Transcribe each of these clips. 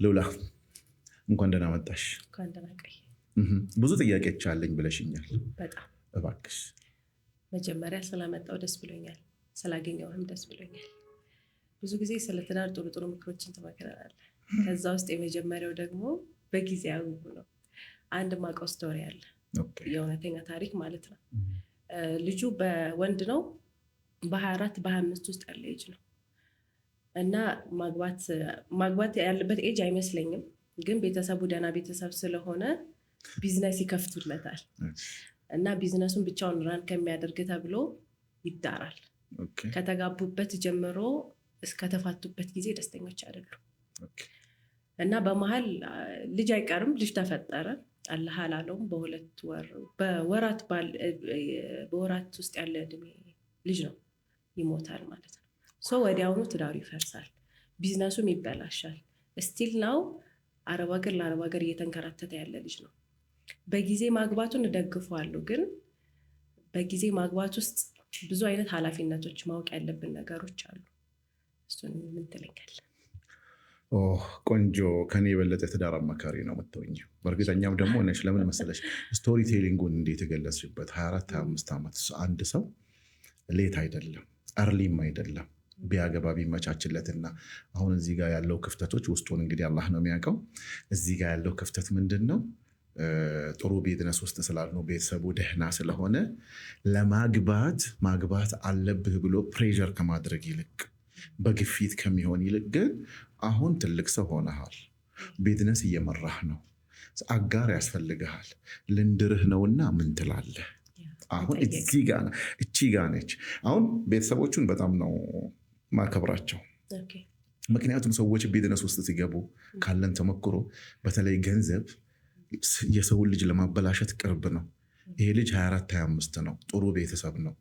ሉላ እንኳን ደህና መጣሽ። እንኳን ደህና ቆይ። ብዙ ጥያቄዎች አለኝ ብለሽኛል። በጣም እባክሽ። መጀመሪያ ስለመጣው ደስ ብሎኛል፣ ስላገኘውም ደስ ብሎኛል። ብዙ ጊዜ ስለ ትዳር ጥሩ ጥሩ ምክሮችን ትመክረናለህ። ከዛ ውስጥ የመጀመሪያው ደግሞ በጊዜያዊ ነው። አንድ ማውቀው ስቶሪ አለ፣ የእውነተኛ ታሪክ ማለት ነው። ልጁ በወንድ ነው፣ በ24 በ25 ውስጥ ያለ ኤጅ ነው እና ማግባት ያለበት ኤጅ አይመስለኝም፣ ግን ቤተሰቡ ደህና ቤተሰብ ስለሆነ ቢዝነስ ይከፍቱለታል እና ቢዝነሱን ብቻውን ራን ከሚያደርግ ተብሎ ይዳራል። ከተጋቡበት ጀምሮ እስከተፋቱበት ጊዜ ደስተኞች አይደሉም እና በመሀል ልጅ አይቀርም። ልጅ ተፈጠረ፣ አላህ አላለውም። በወራት ውስጥ ያለ እድሜ ልጅ ነው፣ ይሞታል ማለት ነው። ወዲያውኑ ትዳሩ ይፈርሳል፣ ቢዝነሱም ይበላሻል። ስቲል ነው አረብ ሀገር ለአረብ ሀገር እየተንከራተተ ያለ ልጅ ነው። በጊዜ ማግባቱን እደግፈዋለሁ፣ ግን በጊዜ ማግባት ውስጥ ብዙ አይነት ኃላፊነቶች ማወቅ ያለብን ነገሮች አሉ። እሱን ምን ትለኛለህ? ቆንጆ፣ ከኔ የበለጠ ትዳር አማካሪ ነው የምትሆኝ። በእርግጠኛም ደግሞ ነሽ። ለምን መሰለሽ? ስቶሪ ቴሊንጉን እንዴት የገለጽሽበት 24-25 ዓመት አንድ ሰው ሌት አይደለም አርሊም አይደለም ቢያገባ ቢመቻችለትና አሁን እዚህ ጋር ያለው ክፍተቶች ውስጡን እንግዲህ አላህ ነው የሚያውቀው። እዚህ ጋር ያለው ክፍተት ምንድን ነው? ጥሩ ቢዝነስ ውስጥ ስላልነው ቤተሰቡ ደህና ስለሆነ ማግባት አለብህ ብሎ ፕሬዠር ከማድረግ ይልቅ በግፊት ከሚሆን ይልቅ ግን አሁን ትልቅ ሰው ሆነሃል፣ ቢዝነስ እየመራህ ነው፣ አጋር ያስፈልግሃል፣ ልንድርህ ነውና ምን ትላለህ? አሁን እቺ ጋ ነች። አሁን ቤተሰቦቹን በጣም ነው ማከብራቸው። ምክንያቱም ሰዎች ቢዝነስ ውስጥ ሲገቡ ካለን ተሞክሮ በተለይ ገንዘብ የሰውን ልጅ ለማበላሸት ቅርብ ነው። ይሄ ልጅ 24-25 ነው፣ ጥሩ ቤተሰብ ነው፣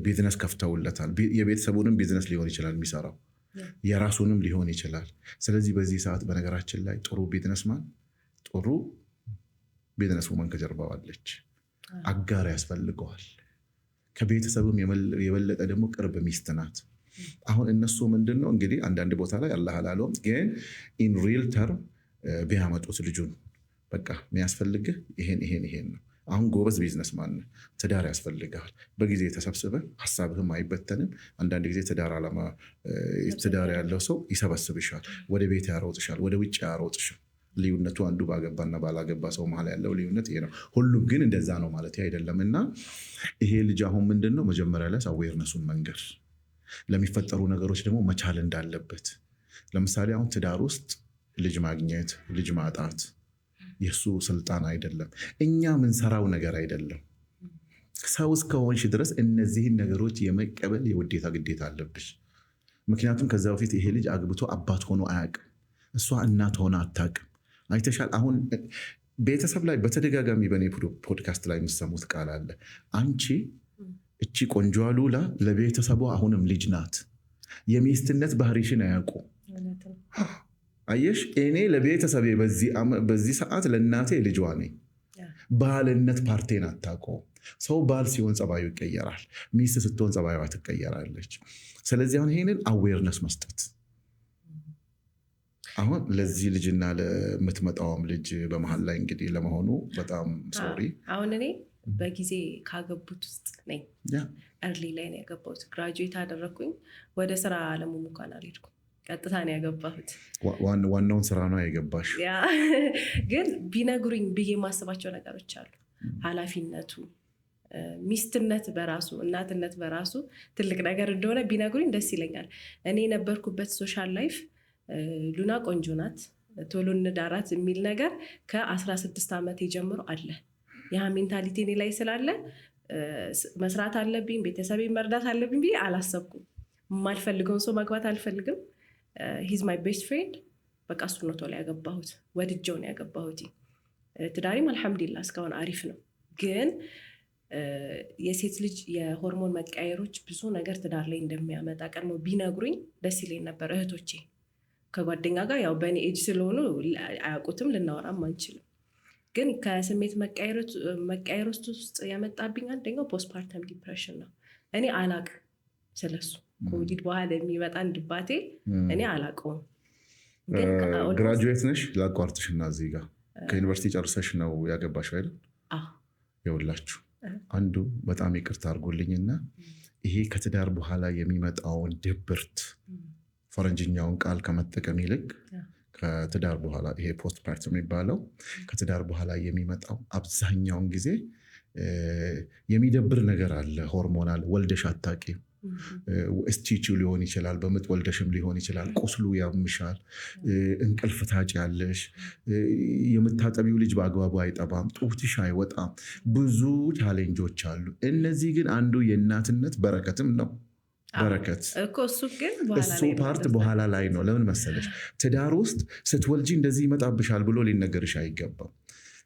ቢዝነስ ከፍተውለታል። የቤተሰቡንም ቢዝነስ ሊሆን ይችላል የሚሰራው፣ የራሱንም ሊሆን ይችላል። ስለዚህ በዚህ ሰዓት በነገራችን ላይ ጥሩ ቢዝነስ ውመን ከጀርባው አለች፣ አጋር ያስፈልገዋል። ከቤተሰብም የበለጠ ደግሞ ቅርብ ሚስት ናት። አሁን እነሱ ምንድን ነው እንግዲህ አንዳንድ ቦታ ላይ አላህ አላለውም፣ ግን ኢን ሪል ተርም ቢያመጡት ልጁን በቃ የሚያስፈልግህ ይሄን ነው። አሁን ጎበዝ ቢዝነስ ማን ትዳር ያስፈልግሃል። በጊዜ ተሰብስበህ ሀሳብህም አይበተንም። አንዳንድ ጊዜ ትዳር ያለው ሰው ይሰበስብሻል፣ ወደ ቤት ያሮጥሻል፣ ወደ ውጭ ያሮጥሻል። ልዩነቱ አንዱ ባገባና ባላገባ ሰው መሀል ያለው ልዩነት ይሄ ነው። ሁሉም ግን እንደዛ ነው ማለት አይደለም። እና ይሄ ልጅ አሁን ምንድን ነው መጀመሪያ ላይ አዌርነሱን መንገር፣ ለሚፈጠሩ ነገሮች ደግሞ መቻል እንዳለበት። ለምሳሌ አሁን ትዳር ውስጥ ልጅ ማግኘት ልጅ ማጣት የእሱ ስልጣን አይደለም፣ እኛ ምንሰራው ነገር አይደለም። ሰው እስከሆንሽ ድረስ እነዚህን ነገሮች የመቀበል የውዴታ ግዴታ አለብሽ። ምክንያቱም ከዛ በፊት ይሄ ልጅ አግብቶ አባት ሆኖ አያውቅም፣ እሷ እናት ሆነ አታውቅም። አይተሻል። አሁን ቤተሰብ ላይ በተደጋጋሚ በእኔ ፖድካስት ላይ የምሰሙት ቃል አለ። አንቺ እቺ ቆንጆ ሉላ ለቤተሰቧ አሁንም ልጅ ናት። የሚስትነት ባህሪሽን አያውቁ። አየሽ፣ እኔ ለቤተሰቤ በዚህ ሰዓት ለእናቴ ልጇ ነኝ። ባልነት ፓርቴን አታውቀውም። ሰው ባል ሲሆን ጸባዩ ይቀየራል፣ ሚስት ስትሆን ጸባዩዋ ትቀየራለች። ስለዚህ አሁን ይሄንን አዌርነስ መስጠት አሁን ለዚህ ልጅና ለምትመጣውም ልጅ በመሀል ላይ እንግዲህ ለመሆኑ በጣም ሶሪ። አሁን እኔ በጊዜ ካገቡት ውስጥ ነኝ። እርሊ ላይ ነው ያገባሁት። ግራጁዌት አደረግኩኝ። ወደ ስራ አለሙ እንኳን አልሄድኩም፣ ቀጥታ ነው ያገባሁት። ዋናውን ስራ ነው ያገባሽ። ግን ቢነግሩኝ ብዬ የማስባቸው ነገሮች አሉ። ኃላፊነቱ፣ ሚስትነት በራሱ እናትነት በራሱ ትልቅ ነገር እንደሆነ ቢነግሩኝ ደስ ይለኛል። እኔ የነበርኩበት ሶሻል ላይፍ ሉና ቆንጆ ናት ቶሎ እንዳራት የሚል ነገር ከ16 ዓመት ጀምሮ አለ። ያ ሜንታሊቲ እኔ ላይ ስላለ መስራት አለብኝ፣ ቤተሰቤ መርዳት አለብኝ ብዬ አላሰብኩም። የማልፈልገውን ሰው ማግባት አልፈልግም። ሂዝ ማይ ቤስት ፍሬንድ። በቃ እሱ ነው ቶሎ ያገባሁት፣ ወድጀው ነው ያገባሁት። ትዳሪም አልሐምዱሊላህ እስካሁን አሪፍ ነው። ግን የሴት ልጅ የሆርሞን መቀየሮች ብዙ ነገር ትዳር ላይ እንደሚያመጣ ቀድሞ ቢነግሩኝ ደስ ይለኝ ነበር። እህቶቼ ከጓደኛ ጋር ያው በእኔ ኤጅ ስለሆኑ አያውቁትም፣ ልናወራም አንችልም። ግን ከስሜት መቀየሮች ውስጥ ያመጣብኝ አንደኛው ፖስትፓርተም ዲፕሬሽን ነው። እኔ አላቅም ስለሱ። ከወሊድ በኋላ የሚመጣ እንድባቴ እኔ አላቀውም። ግራጁዌት ነሽ? ላቋርጥሽና እዚህ ጋር ከዩኒቨርሲቲ ጨርሰሽ ነው ያገባሽ አይደል? ይኸውላችሁ አንዱ በጣም ይቅርታ አድርጎልኝና ይሄ ከትዳር በኋላ የሚመጣውን ድብርት ፈረንጅኛውን ቃል ከመጠቀም ይልቅ ከትዳር በኋላ ይሄ ፖስት ፓርተም የሚባለው ከትዳር በኋላ የሚመጣው አብዛኛውን ጊዜ የሚደብር ነገር አለ። ሆርሞናል ወልደሽ አታውቂም። ስቲቹ ሊሆን ይችላል፣ በምጥ ወልደሽም ሊሆን ይችላል። ቁስሉ ያምሻል፣ እንቅልፍ ታጭያለሽ፣ የምታጠቢው ልጅ በአግባቡ አይጠባም፣ ጡትሽ አይወጣም። ብዙ ቻሌንጆች አሉ። እነዚህ ግን አንዱ የእናትነት በረከትም ነው። በረከት እሱ ፓርት በኋላ ላይ ነው። ለምን መሰለሽ? ትዳር ውስጥ ስትወልጂ እንደዚህ ይመጣብሻል ብሎ ሊነገርሽ አይገባም።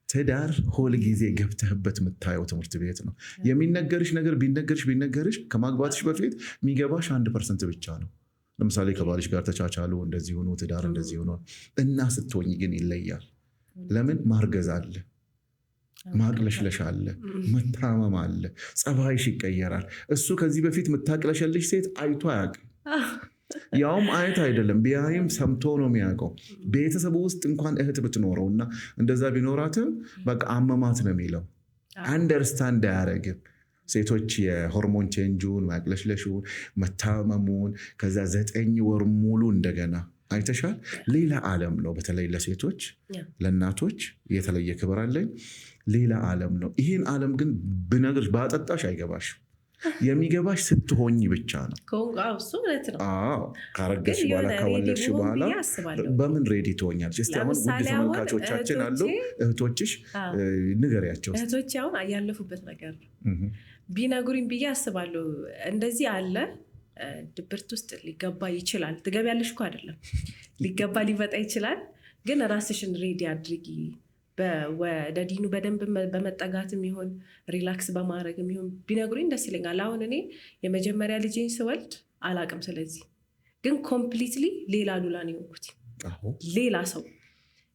ትዳር ሁል ጊዜ ገብተህበት የምታየው ትምህርት ቤት ነው። የሚነገርሽ ነገር ቢነገርሽ ከማግባትሽ በፊት የሚገባሽ 1% ብቻ ነው። ለምሳሌ ከባልሽ ጋር ተቻቻሉ፣ እንደዚህ ሆኖ ትዳር እንደዚህ ሆኖ እና ስትሆኝ ግን ይለያል። ለምን? ማርገዝ አለ፣ ማቅለሽለሽ አለ፣ መታመም አለ፣ ጸባይሽ ይቀየራል። እሱ ከዚህ በፊት የምታቅለሸልሽ ሴት አይቶ አያውቅም። ያውም አየት አይደለም ቢያይም ሰምቶ ነው የሚያውቀው። ቤተሰቡ ውስጥ እንኳን እህት ብትኖረው እና እንደዛ ቢኖራትም በቃ አመማት ነው የሚለው። አንደርስታንድ አያደርግም። ሴቶች የሆርሞን ቼንጁን፣ ማቅለሽለሹን፣ መታመሙን ከዛ 9 ወር ሙሉ እንደገና አይተሻል። ሌላ ዓለም ነው። በተለይ ለሴቶች ለእናቶች የተለየ ክብር አለኝ። ሌላ ዓለም ነው። ይህን ዓለም ግን ብነግርሽ ባጠጣሽ አይገባሽም። የሚገባሽ ስትሆኝ ብቻ ነው። ካረገሽ በኋላ ከወለድሽ በኋላ በምን ሬዲ ትሆኛለሽ? እስቲ አሁን ውድ ተመልካቾቻችን አሉ፣ እህቶችሽ ንገሪያቸው። እህቶች አሁን ያለፉበት ነገር ቢነግሩኝ ብዬ አስባለሁ። እንደዚህ አለ ድብርት ውስጥ ሊገባ ይችላል። ትገቢያለሽ እኮ አይደለም ሊገባ ሊመጣ ይችላል። ግን ራስሽን ሬዲ አድርጊ። ወደ ዲኑ በደንብ በመጠጋትም ይሆን ሪላክስ በማድረግም ይሆን ቢነግሩኝ ደስ ይለኛል። አሁን እኔ የመጀመሪያ ልጄን ስወልድ አላቅም። ስለዚህ ግን ኮምፕሊትሊ ሌላ ሉላ ነው የሆንኩት፣ ሌላ ሰው።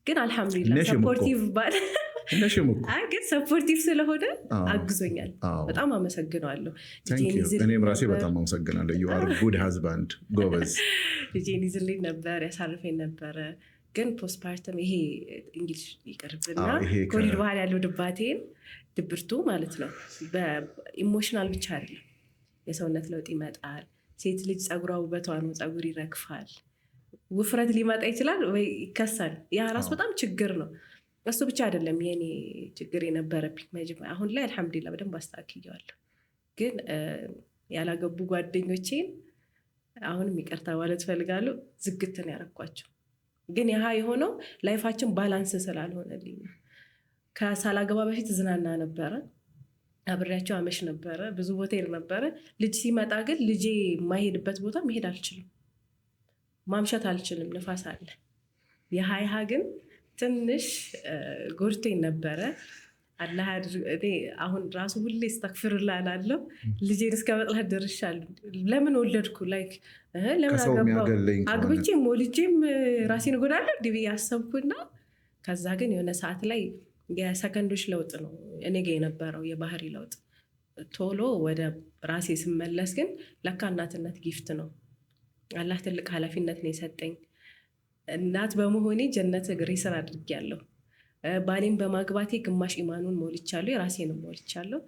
ግን አልሐምዱሊላህ ሰፖርቲቭ ግን ሰፖርቲቭ ስለሆነ አግዞኛል። በጣም አመሰግነዋለሁ። እኔም ራሴ በጣም አመሰግናለሁ። ዩ አር ጉድ ሃዝባንድ፣ ጎበዝ። ልጄን ይዝልኝ ነበር፣ ያሳርፈኝ ነበረ። ግን ፖስትፓርተም ይሄ እንግሊሽ ይቀርብና ከወሊድ በኋላ ያለው ድባቴን ድብርቱ ማለት ነው በኢሞሽናል ብቻ አይደለም። የሰውነት ለውጥ ይመጣል። ሴት ልጅ ፀጉሯ ውበቷ ነው። ፀጉር ይረግፋል፣ ውፍረት ሊመጣ ይችላል ወይ ይከሳል። ያ ራሱ በጣም ችግር ነው። እሱ ብቻ አይደለም የኔ ችግር የነበረብኝ መጀመሪያ። አሁን ላይ አልሐምዱሊላህ በደንብ አስተካክየዋለሁ። ግን ያላገቡ ጓደኞቼን አሁንም ይቅርታ ማለት ፈልጋለሁ። ዝግትን ያረኳቸው ግን ያህ የሆነው ላይፋችን ባላንስ ስላልሆነልኝ ነው። ከሳላገባ በፊት ዝናና ነበረ፣ አብሬያቸው አመሽ ነበረ፣ ብዙ ቦታ ሄድ ነበረ። ልጅ ሲመጣ ግን ልጄ የማይሄድበት ቦታ መሄድ አልችልም፣ ማምሸት አልችልም፣ ንፋስ አለ። የሀይሃ ግን ትንሽ ጎድቶኝ ነበረ። አላህ አሁን ራሱ ሁሌ እስተግፍሩላህ እላለሁ። ልጄን እስከ መጥላት ደርሻለሁ። ለምን ወለድኩ? ላይክ ለምን አገባሁ? አግብቼም ወልጄም ራሴን እጎዳለሁ እንዲህ ብዬ አሰብኩና ከዛ ግን የሆነ ሰዓት ላይ የሰከንዶች ለውጥ ነው እኔ ጋ የነበረው የባህሪ ለውጥ። ቶሎ ወደ ራሴ ስመለስ ግን ለካ እናትነት ጊፍት ነው። አላህ ትልቅ ኃላፊነት ነው የሰጠኝ። እናት በመሆኔ ጀነት እግሬ ስር አድርጌያለሁ። ባሌን በማግባቴ ግማሽ ኢማኑን ሞልቻለሁ፣ የራሴንም ሞልቻለሁ።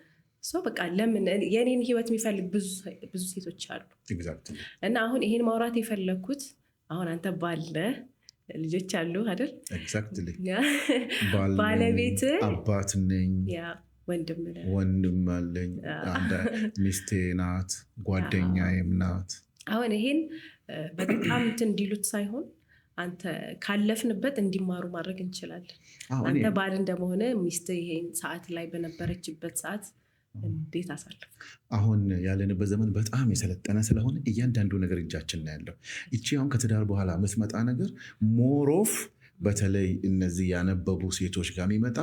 በቃ ለምን የኔን ህይወት የሚፈልግ ብዙ ሴቶች አሉ። እና አሁን ይሄን ማውራት የፈለግኩት አሁን አንተ ባለ ልጆች አሉ አይደል? ባለቤት አባት ነኝ፣ ወንድም አለኝ፣ ሚስቴ ናት፣ ጓደኛዬም ናት። አሁን ይሄን በጣም እንትን እንዲሉት ሳይሆን አንተ ካለፍንበት እንዲማሩ ማድረግ እንችላለን። አንተ ባል እንደመሆነ ሚስት ይሄን ሰዓት ላይ በነበረችበት ሰዓት እንዴት አሳልፍ? አሁን ያለንበት ዘመን በጣም የሰለጠነ ስለሆነ እያንዳንዱ ነገር እጃችን ላይ ያለው ይቺ አሁን ከትዳር በኋላ የምትመጣ ነገር ሞሮፍ በተለይ እነዚህ ያነበቡ ሴቶች ጋር የሚመጣ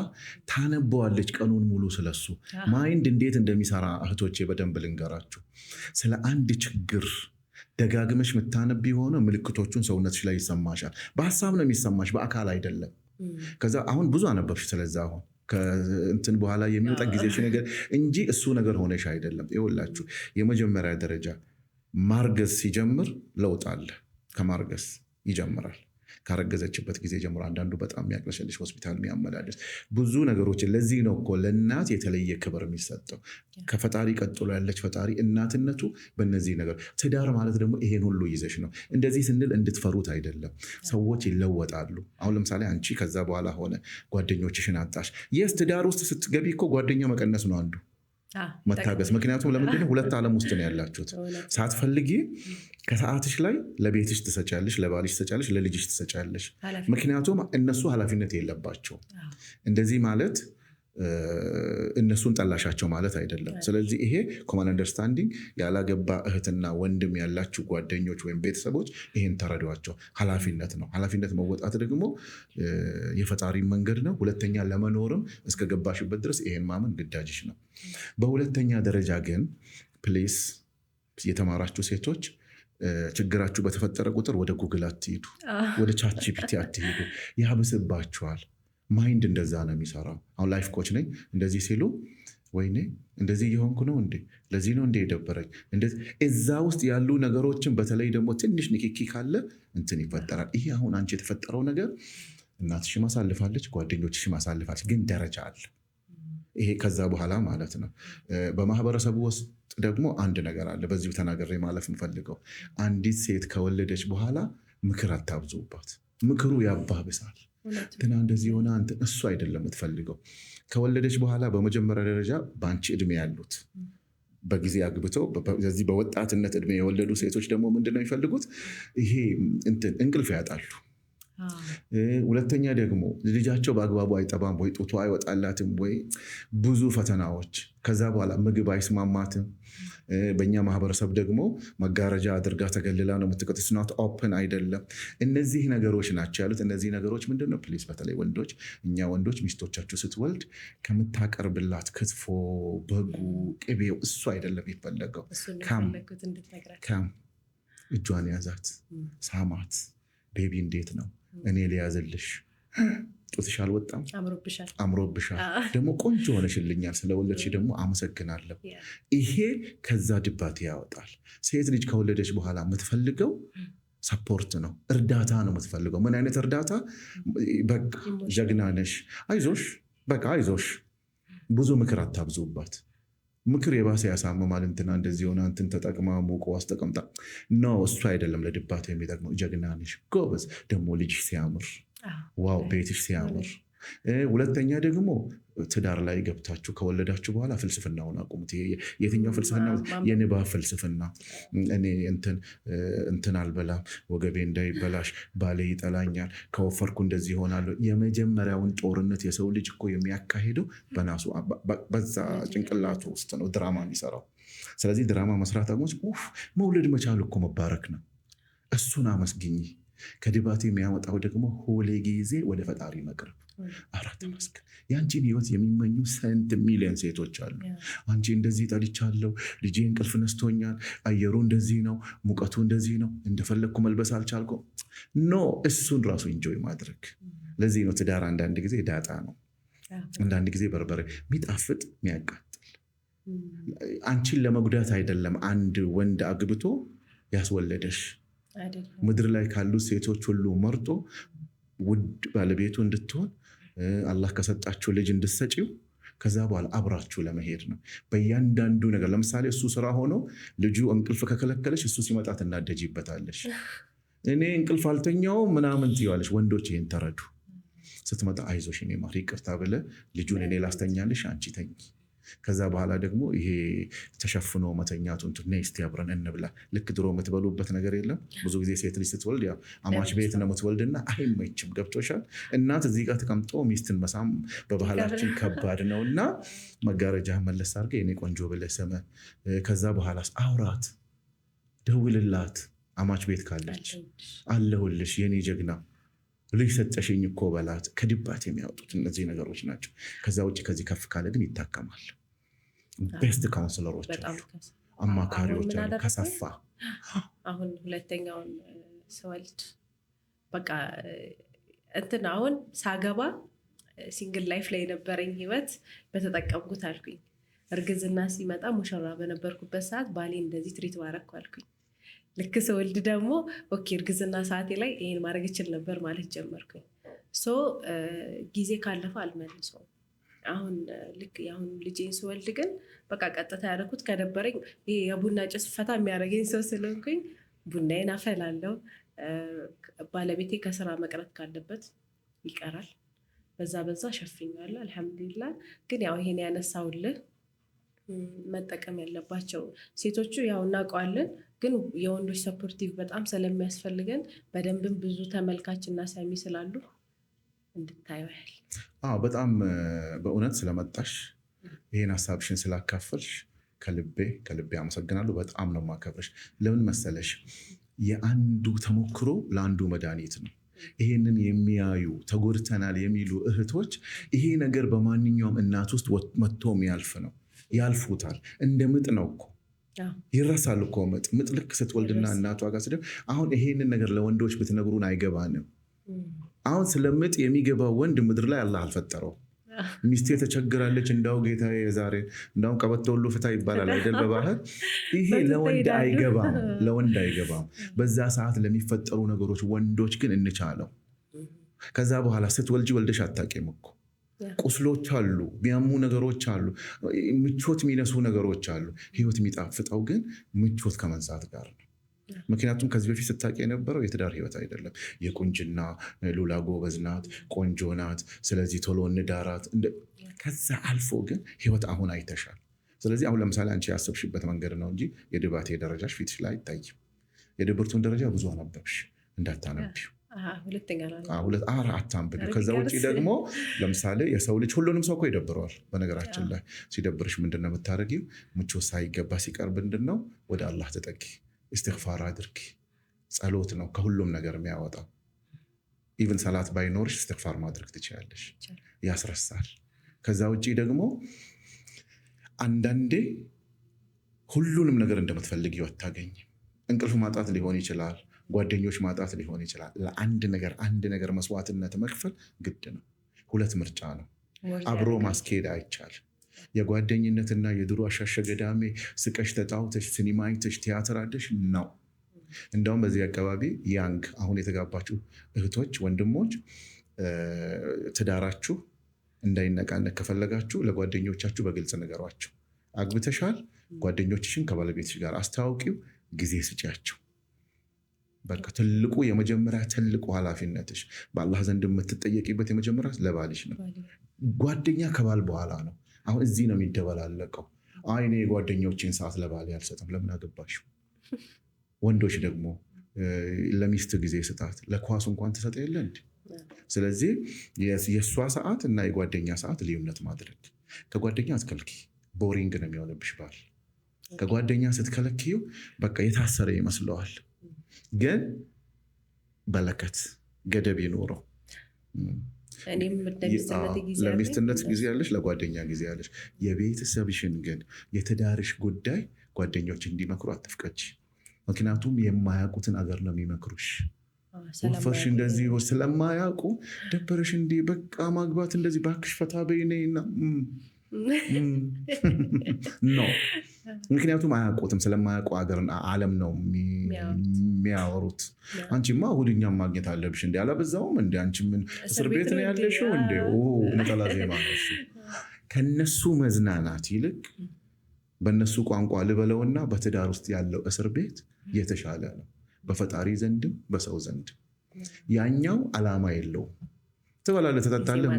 ታነበዋለች ቀኑን ሙሉ ስለሱ ማይንድ እንዴት እንደሚሰራ እህቶቼ በደንብ ልንገራችሁ። ስለ አንድ ችግር ደጋግመሽ ምታነብ የሆነ ምልክቶቹን ሰውነትሽ ላይ ይሰማሻል። በሀሳብ ነው የሚሰማሽ፣ በአካል አይደለም። ከዛ አሁን ብዙ አነበብሽ ስለዛ አሁን ከእንትን በኋላ የሚወጣ ጊዜሽ ነገር እንጂ እሱ ነገር ሆነሽ አይደለም። ይኸውላችሁ የመጀመሪያ ደረጃ ማርገዝ ሲጀምር ለውጥ አለ። ከማርገዝ ይጀምራል። ካረገዘችበት ጊዜ ጀምሮ አንዳንዱ በጣም የሚያቅለሸልሽ ሆስፒታል የሚያመላልስ ብዙ ነገሮችን። ለዚህ ነው እኮ ለእናት የተለየ ክብር የሚሰጠው። ከፈጣሪ ቀጥሎ ያለች ፈጣሪ እናትነቱ በእነዚህ ነገር። ትዳር ማለት ደግሞ ይሄን ሁሉ ይዘሽ ነው። እንደዚህ ስንል እንድትፈሩት አይደለም። ሰዎች ይለወጣሉ። አሁን ለምሳሌ አንቺ ከዛ በኋላ ሆነ ጓደኞችሽን አጣሽ። የስ ትዳር ውስጥ ስትገቢ እኮ ጓደኛ መቀነስ ነው አንዱ መታገስ። ምክንያቱም ለምንድነው ሁለት ዓለም ውስጥ ነው ያላችሁት። ሳትፈልጊ ከሰዓትሽ ላይ ለቤትሽ ትሰጫለሽ፣ ለባልሽ ትሰጫለሽ፣ ለልጅሽ ትሰጫለሽ። ምክንያቱም እነሱ ኃላፊነት የለባቸው። እንደዚህ ማለት እነሱን ጠላሻቸው ማለት አይደለም። ስለዚህ ይሄ ኮመን አንደርስታንዲንግ ያላገባ እህትና ወንድም ያላችሁ ጓደኞች ወይም ቤተሰቦች ይሄን ተረዷቸው። ኃላፊነት ነው። ኃላፊነት መወጣት ደግሞ የፈጣሪ መንገድ ነው። ሁለተኛ ለመኖርም እስከገባሽበት ድረስ ይሄን ማመን ግዳጅሽ ነው። በሁለተኛ ደረጃ ግን ፕሊስ የተማራችሁ ሴቶች ችግራችሁ በተፈጠረ ቁጥር ወደ ጉግል አትሂዱ፣ ወደ ቻት ጂፒቲ አትሂዱ። ያብስባችኋል። ማይንድ እንደዛ ነው የሚሰራው። አሁን ላይፍ ኮች ነኝ እንደዚህ ሲሉ ወይኔ እንደዚህ እየሆንኩ ነው እንዴ፣ ለዚህ ነው እንዴ የደበረኝ። እዛ ውስጥ ያሉ ነገሮችን በተለይ ደግሞ ትንሽ ንክኪ ካለ እንትን ይፈጠራል። ይሄ አሁን አንቺ የተፈጠረው ነገር እናትሽ ማሳልፋለች፣ ጓደኞችሽ ማሳልፋለች፣ ግን ደረጃ አለ። ይሄ ከዛ በኋላ ማለት ነው። በማህበረሰቡ ውስጥ ደግሞ አንድ ነገር አለ። በዚሁ ተናገሬ ማለፍ የምፈልገው አንዲት ሴት ከወለደች በኋላ ምክር አታብዙባት። ምክሩ ያባብሳል። እንትና እንደዚህ የሆነ እሱ አይደለም የምትፈልገው። ከወለደች በኋላ በመጀመሪያ ደረጃ በአንቺ እድሜ ያሉት በጊዜ አግብተው በዚህ በወጣትነት እድሜ የወለዱ ሴቶች ደግሞ ምንድነው የሚፈልጉት? ይሄ እንቅልፍ ያጣሉ። ሁለተኛ ደግሞ ልጃቸው በአግባቡ አይጠባም ወይ ጡቷ አይወጣላትም ወይ ብዙ ፈተናዎች። ከዛ በኋላ ምግብ አይስማማትም። በእኛ ማህበረሰብ ደግሞ መጋረጃ አድርጋ ተገልላ ነው የምትቀጥ። ስናት ኦፕን አይደለም። እነዚህ ነገሮች ናቸው ያሉት። እነዚህ ነገሮች ምንድነው? ፕሊስ በተለይ ወንዶች፣ እኛ ወንዶች ሚስቶቻችሁ ስትወልድ ከምታቀርብላት ክትፎ፣ በጉ፣ ቅቤው እሱ አይደለም የሚፈለገው። ካም እጇን ያዛት፣ ሳማት። ቤቢ እንዴት ነው? እኔ ሊያዝልሽ፣ ጡትሽ አልወጣም፣ አምሮብሻል፣ ደግሞ ቆንጆ ሆነሽልኛል፣ ስለወለድሽ ደግሞ አመሰግናለሁ። ይሄ ከዛ ድባቴ ያወጣል። ሴት ልጅ ከወለደች በኋላ የምትፈልገው ሰፖርት ነው፣ እርዳታ ነው የምትፈልገው። ምን አይነት እርዳታ? በቃ ጀግና ነሽ፣ አይዞሽ፣ በቃ አይዞሽ። ብዙ ምክር አታብዙባት። ምክር የባሰ ያሳመማል። እንትና እንደዚህ ሆነ፣ እንትን ተጠቅማ ሞቆ አስጠቀምጣ ነው። እሱ አይደለም ለድባት የሚጠቅመው። ጀግና ነሽ፣ ጎበዝ። ደግሞ ልጅሽ ሲያምር፣ ዋው ቤትሽ ሲያምር። ሁለተኛ ደግሞ ትዳር ላይ ገብታችሁ ከወለዳችሁ በኋላ ፍልስፍናውን አቁሙት። የትኛው ፍልስፍና? የንባብ ፍልስፍና። እኔ እንትን አልበላም፣ ወገቤ እንዳይበላሽ፣ ባሌ ይጠላኛል፣ ከወፈርኩ እንደዚህ ይሆናሉ። የመጀመሪያውን ጦርነት የሰው ልጅ እኮ የሚያካሄደው በናሱ በዛ ጭንቅላቱ ውስጥ ነው ድራማ የሚሰራው። ስለዚህ ድራማ መስራት መውለድ መቻል እኮ መባረክ ነው። እሱን አመስግኝ። ከድባቴ የሚያወጣው ደግሞ ሁሌ ጊዜ ወደ ፈጣሪ መቅረብ። አራት መስገን። የአንቺን ህይወት የሚመኙ ስንት ሚሊዮን ሴቶች አሉ። አንቺ እንደዚህ ጠልቻለሁ፣ ልጄ እንቅልፍ ነስቶኛል፣ አየሩ እንደዚህ ነው፣ ሙቀቱ እንደዚህ ነው፣ እንደፈለግኩ መልበስ አልቻልኩም። ኖ፣ እሱን ራሱ ኢንጆይ ማድረግ። ለዚህ ነው ትዳር አንዳንድ ጊዜ ዳጣ ነው፣ አንዳንድ ጊዜ በርበሬ፣ የሚጣፍጥ የሚያቃጥል። አንቺን ለመጉዳት አይደለም አንድ ወንድ አግብቶ ያስወለደሽ። ምድር ላይ ካሉት ሴቶች ሁሉ መርጦ ውድ ባለቤቱ እንድትሆን አላህ ከሰጣችሁ ልጅ እንድትሰጪው፣ ከዛ በኋላ አብራችሁ ለመሄድ ነው በእያንዳንዱ ነገር። ለምሳሌ እሱ ስራ ሆኖ ልጁ እንቅልፍ ከከለከለሽ እሱ ሲመጣ ትናደጂበታለሽ። እኔ እንቅልፍ አልተኛውም ምናምን ትይዋለሽ። ወንዶች ይሄን ተረዱ። ስትመጣ አይዞሽ እኔ ማር ይቅርታ ብለህ ልጁን እኔ ላስተኛልሽ፣ አንቺ ተኝ። ከዛ በኋላ ደግሞ ይሄ ተሸፍኖ መተኛቱን እስቲ አብረን እንብላ። ልክ ድሮ የምትበሉበት ነገር የለም። ብዙ ጊዜ ሴት ልጅ ስትወልድ ያው አማች ቤት ነው የምትወልድና አይመችም። ገብቶሻል? እናት እዚህ ጋር ተቀምጦ ሚስትን መሳም በባህላችን ከባድ ነው እና መጋረጃ መለስ አድርገህ የኔ ቆንጆ ብለህ ስመህ፣ ከዛ በኋላ አውራት፣ ደውልላት። አማች ቤት ካለች አለሁልሽ የኔ ጀግና ልጅ ሰጠሽኝ እኮ በላት። ከድባት የሚያወጡት እነዚህ ነገሮች ናቸው። ከዛ ውጭ ከዚህ ከፍ ካለ ግን ይታከማል። ቤስት ካውንስለሮች አሉ፣ አማካሪዎች አሉ። ከሰፋ አሁን ሁለተኛውን ስወልድ በቃ እንትን አሁን ሳገባ ሲንግል ላይፍ ላይ የነበረኝ ህይወት በተጠቀምኩት አልኩኝ። እርግዝና ሲመጣ ሙሽራ በነበርኩበት ሰዓት ባሌ እንደዚህ ትሪት ባረኩ አልኩኝ። ልክ ስወልድ ደግሞ ኦኬ እርግዝና ሰዓቴ ላይ ይሄን ማድረግ እችል ነበር ማለት ጀመርኩኝ። ጊዜ ካለፈ አልመልሰውም። አሁን ልክ የአሁን ልጄን ስወልድ ግን በቃ ቀጥታ ያደረኩት ከነበረኝ ይሄ የቡና ጭስ ፈታ የሚያደርገኝ ሰው ስለሆንኩኝ ቡናዬን አፈላለሁ። ባለቤቴ ከስራ መቅረት ካለበት ይቀራል። በዛ ሸፍኛለሁ። አልሐምዱሊላህ። ግን ያው ይሄን ያነሳውልህ መጠቀም ያለባቸው ሴቶቹ ያው እናውቀዋለን፣ ግን የወንዶች ሰፖርቲቭ በጣም ስለሚያስፈልገን በደንብም ብዙ ተመልካችና ሰሚ ስላሉ እንድታየው ያህል። በጣም በእውነት ስለመጣሽ ይህን ሀሳብሽን ስላካፈልሽ ከልቤ አመሰግናለሁ። በጣም ነው የማከብርሽ። ለምን መሰለሽ? የአንዱ ተሞክሮ ለአንዱ መድኃኒት ነው። ይሄንን የሚያዩ ተጎድተናል የሚሉ እህቶች ይሄ ነገር በማንኛውም እናት ውስጥ መጥቶ የሚያልፍ ነው። ያልፉታል። እንደ ምጥ ነው እኮ ይረሳል እኮ ምጥ ልክ ስትወልድና እናቷ ጋር ስደም። አሁን ይሄንን ነገር ለወንዶች ብትነግሩን አይገባንም። አሁን ስለምጥ የሚገባው ወንድ ምድር ላይ አላህ አልፈጠረው። ሚስቴ ተቸግራለች፣ እንዳው ጌታዬ ዛሬ እንዳውም ቀበቶ ሁሉ ፍታ ይባላል አይደል በባህል። ይሄ ለወንድ አይገባም። በዛ ሰዓት ለሚፈጠሩ ነገሮች ወንዶች ግን እንቻለው። ከዛ በኋላ ስትወልጂ ወልደሽ አታውቂም እኮ። ቁስሎች አሉ፣ የሚያሙ ነገሮች አሉ፣ ምቾት የሚነሱ ነገሮች አሉ። ህይወት የሚጣፍጠው ግን ምቾት ከመንሳት ጋር ነው። ምክንያቱም ከዚህ በፊት ስታውቂ የነበረው የትዳር ህይወት አይደለም። የቁንጅና ሉላ ጎበዝ ናት፣ ቆንጆ ናት፣ ስለዚህ ቶሎ እንዳራት። ከዛ አልፎ ግን ህይወት አሁን አይተሻል። ስለዚህ አሁን ለምሳሌ አንቺ ያሰብሽበት መንገድ ነው እንጂ የድባቴ ደረጃሽ ፊትሽ ላይ አይታይም። የድብርቱን ደረጃ ብዙ አነበብሽ፣ እንዳታነቢው አታንብቢ። ከዛ ውጭ ደግሞ ለምሳሌ የሰው ልጅ ሁሉንም ሰው እኮ ይደብረዋል። በነገራችን ላይ ሲደብርሽ ምንድነው የምታደርጊው? ምቾት ሳይገባ ሲቀር ምንድነው? ወደ አላህ ተጠጊ፣ እስትግፋር አድርጊ። ጸሎት ነው ከሁሉም ነገር የሚያወጣው። ኢቭን ሰላት ባይኖርሽ እስትግፋር ማድረግ ትችላለሽ፣ ያስረሳል። ከዛ ውጭ ደግሞ አንዳንዴ ሁሉንም ነገር እንደምትፈልጊው አታገኝም። እንቅልፍ ማጣት ሊሆን ይችላል፣ ጓደኞች ማጣት ሊሆን ይችላል። ለአንድ ነገር መስዋዕትነት መክፈል ግድ ነው። ሁለት ምርጫ ነው፣ አብሮ ማስኬድ አይቻልም። የጓደኝነትና የድሮ አሻሸ ገዳሜ ስቀሽ ተጫውተሽ ሲኒማ አይተሽ ቲያትር አደሽ ነው። እንደውም በዚህ አካባቢ ያንግ አሁን የተጋባችሁ እህቶች ወንድሞች፣ ትዳራችሁ እንዳይነቃነቅ ከፈለጋችሁ ለጓደኞቻችሁ በግልጽ ነገሯቸው። አግብተሻል፣ ጓደኞችሽን ከባለቤትሽ ጋር አስተዋውቂው፣ ጊዜ ስጪያቸው። በቃ የመጀመሪያ ትልቁ ኃላፊነትሽ በአላህ ዘንድ የምትጠየቂበት የመጀመሪያ ለባልሽ ነው። ጓደኛ ከባል በኋላ ነው። አሁን እዚህ ነው የሚደበላለቀው። እኔ የጓደኞችን ሰዓት ለባል አልሰጥም። ለምን አገባሽው? ወንዶች ደግሞ ለሚስት ጊዜ ስጣት፣ ለኳሱ እንኳን ትሰጥ የለ እንዲ። ስለዚህ የእሷ ሰዓት እና የጓደኛ ሰዓት ልዩነት ማድረግ። ከጓደኛ አትከልኪ፣ ቦሪንግ ነው የሚሆንብሽ ባል። ከጓደኛ ስትከለኪው በቃ የታሰረ ይመስለዋል። ግን በለከት ገደብ ይኖረው። ለሚስትነት ጊዜ ያለሽ፣ ለጓደኛ ጊዜ ያለሽ። የቤተሰብሽን ግን የትዳርሽ ጉዳይ ጓደኞች እንዲመክሩ አትፍቀጂ። ምክንያቱም የማያውቁትን አገር ነው የሚመክሩሽ። ወፈርሽ እንደዚህ ስለማያውቁ ደበረሽ እንዲህ በቃ ማግባት እንደዚህ ባክሽ ፈታ በይነና ነው። ምክንያቱም አያውቁትም። ስለማያውቁ አገርና ዓለም ነው የሚያወሩት። አንቺማ እሑድኛም ማግኘት አለብሽ እንዲ አላበዛውም እንዲ አንቺ ምን እስር ቤት ነው ያለሽው እንዲ ነጠላ ዜማ ነው። ከነሱ መዝናናት ይልቅ በእነሱ ቋንቋ ልበለውና በትዳር ውስጥ ያለው እስር ቤት የተሻለ ነው፣ በፈጣሪ ዘንድም በሰው ዘንድ። ያኛው ዓላማ የለውም። ትበላለህ፣ ትጠጣለህ፣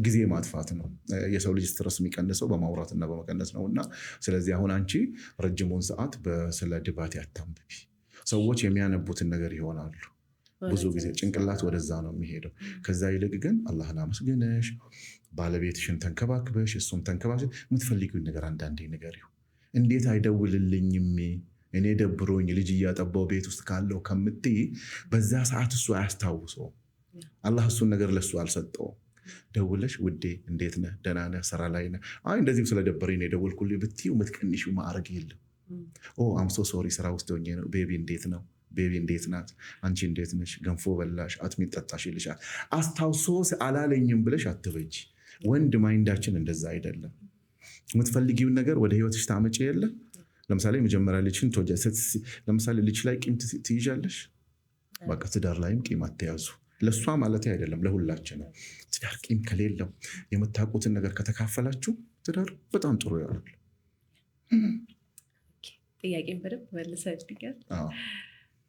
ጊዜ ማጥፋት ነው። የሰው ልጅ ስትረስ የሚቀንሰው በማውራትና በመቀነስ ነው። እና ስለዚህ አሁን አንቺ ረጅሙን ሰዓት ስለ ድባቴ አታንብቢ። ሰዎች የሚያነቡትን ነገር ይሆናሉ። ብዙ ጊዜ ጭንቅላት ወደዛ ነው የሚሄደው። ከዛ ይልቅ ግን አላህን አመስግነሽ ባለቤትሽን ተንከባክበሽ እሱም ተንከባክበሽ የምትፈልጊውን ነገር አንዳንዴ ንገሪው። እንዴት አይደውልልኝም እኔ ደብሮኝ ልጅ እያጠባው ቤት ውስጥ ካለው ከምትይ በዛ ሰዓት እሱ አያስታውሰው። አላህ እሱን ነገር ለሱ አልሰጠውም። ደውለሽ ውዴ እንዴት ነህ? ደህና ነህ? ስራ ላይ ነህ? አይ እንደዚሁ ስለደበረኝ ነው የደወልኩልኝ ብትይው የምትቀንሺው ማዕረግ የለም። አምሶ ሶሪ ስራ ውስጥ ሆኜ ነው። ቤቢ እንዴት ነው? ቤቢ እንዴት ናት? አንቺ እንዴት ነሽ? ገንፎ በላሽ? አጥሚት ጠጣሽ ይልሻል። አስታውሶ አላለኝም ብለሽ አትበጂ። ወንድ ማይንዳችን እንደዛ አይደለም። የምትፈልጊውን ነገር ወደ ህይወትሽ ታመጪ የለ ለምሳሌ መጀመሪያ ልጅን ለምሳሌ ልጅ ላይ ቂም ትይዣለሽ፣ በቃ ትዳር ላይም ቂም አትያዙ። ለእሷ ማለት አይደለም ለሁላችን ነው። ትዳር ቂም ከሌለው የምታውቁትን ነገር ከተካፈላችሁ ትዳር በጣም ጥሩ ይሆናል። ጥያቄን በደንብ መልሰልኛል።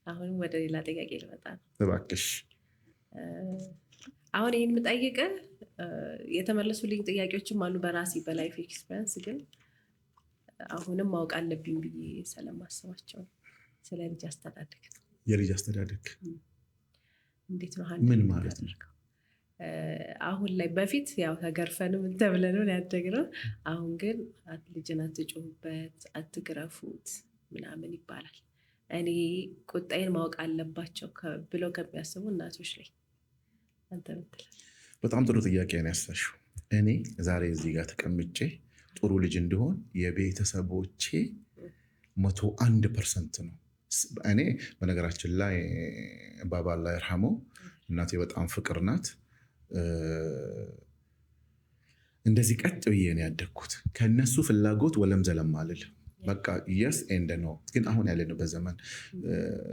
አሁንም ወደ ሌላ ጥያቄ ልመጣ ነው እባክሽ። አሁን ይህን የምጠይቅህ የተመለሱልኝ ጥያቄዎችም አሉ በራሴ በላይፍ ኤክስፔሪንስ፣ ግን አሁንም ማወቅ አለብኝ ብዬ ስለማስባቸው ስለ ልጅ አስተዳደግ። የልጅ አስተዳደግ እንዴት ነው? ምን ማለት ነው? አሁን ላይ በፊት ያው ተገርፈንም ተብለን ያደግነው፣ አሁን ግን ልጅን አትጮሁበት፣ አትግረፉት ምናምን ይባላል። እኔ ቁጣዬን ማወቅ አለባቸው ብለው ከሚያስቡ እናቶች ላይ አንተ ምትላል? በጣም ጥሩ ጥያቄ ነው ያሳሽው። እኔ ዛሬ እዚህ ጋር ተቀምጬ ጥሩ ልጅ እንዲሆን የቤተሰቦቼ 101% ነው። እኔ በነገራችን ላይ ባባ አላህ ይርሐመው እናቴ በጣም ፍቅር ናት። እንደዚህ ቀጥ ብዬ ነው ያደግኩት። ከነሱ ፍላጎት ወለም ዘለም አልል። በቃ የስ ኤንድ ነው። ግን አሁን ያለንበት ዘመን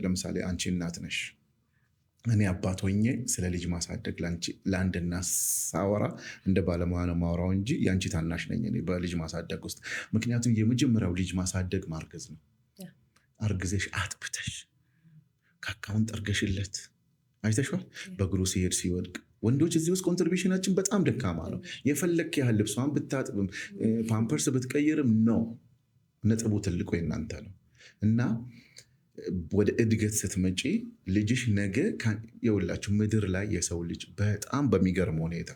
ለምሳሌ አንቺ እናት ነሽ፣ እኔ አባት ሆኜ ስለ ልጅ ማሳደግ ለአንድ እናት ሳወራ እንደ ባለሙያ ነው ማወራው እንጂ የአንቺ ታናሽ ነኝ እኔ በልጅ ማሳደግ ውስጥ። ምክንያቱም የመጀመሪያው ልጅ ማሳደግ ማርገዝ ነው። አርግዘሽ አጥብተሽ ካካውን ጠርገሽለት አይተሽዋል። በእግሩ ሲሄድ ሲወድቅ። ወንዶች እዚህ ውስጥ ኮንትሪቢሽናችን በጣም ደካማ ነው። የፈለክ ያህል ልብሷን ብታጥብም ፓምፐርስ ብትቀይርም ነው። ነጥቡ ትልቁ የእናንተ ነው። እና ወደ እድገት ስትመጪ ልጅሽ ነገ የውላችሁ ምድር ላይ የሰው ልጅ በጣም በሚገርም ሁኔታ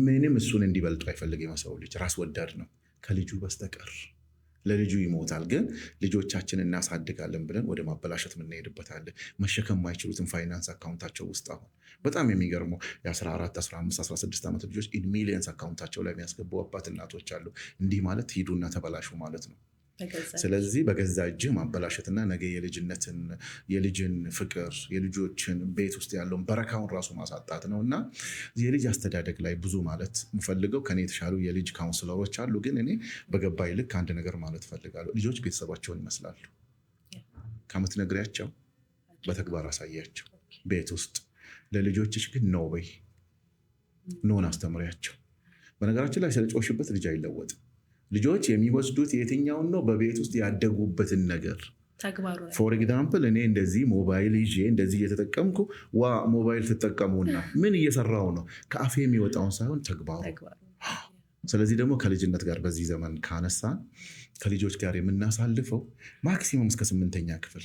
ምንም እሱን እንዲበልጡ አይፈልግም። የሰው ልጅ ራስ ወዳድ ነው ከልጁ በስተቀር። ለልጁ ይሞታል። ግን ልጆቻችን እናሳድጋለን ብለን ወደ ማበላሸት የምንሄድበታለን። መሸከም የማይችሉትን ፋይናንስ አካውንታቸው ውስጥ አሁን በጣም የሚገርመው የ14፣ 15፣ 16 ዓመት ልጆች ኢን ሚሊየንስ አካውንታቸው ላይ የሚያስገቡ አባት እናቶች አሉ። እንዲህ ማለት ሂዱና ተበላሹ ማለት ነው። ስለዚህ በገዛ እጅህ ማበላሸትና ነገ የልጅን ፍቅር የልጆችን ቤት ውስጥ ያለውን በረካውን ራሱ ማሳጣት ነው። እና የልጅ አስተዳደግ ላይ ብዙ ማለት የምፈልገው ከኔ የተሻሉ የልጅ ካውንስለሮች አሉ። ግን እኔ በገባኝ ልክ አንድ ነገር ማለት እፈልጋለሁ። ልጆች ቤተሰባቸውን ይመስላሉ። ከምትነግሪያቸው በተግባር አሳያቸው። ቤት ውስጥ ለልጆችሽ ግን ኖ በይ፣ ኖን አስተምሪያቸው። በነገራችን ላይ ስለጮሽበት ልጅ አይለወጥም። ልጆች የሚወስዱት የትኛውን ነው? በቤት ውስጥ ያደጉበትን ነገር። ፎር ኤግዛምፕል እኔ እንደዚህ ሞባይል ይዤ እንደዚህ እየተጠቀምኩ ሞባይል ትጠቀሙና ምን እየሰራው ነው? ከአፌ የሚወጣውን ሳይሆን ተግባሩ። ስለዚህ ደግሞ ከልጅነት ጋር በዚህ ዘመን ካነሳን ከልጆች ጋር የምናሳልፈው ማክሲመም እስከ 8ኛ ክፍል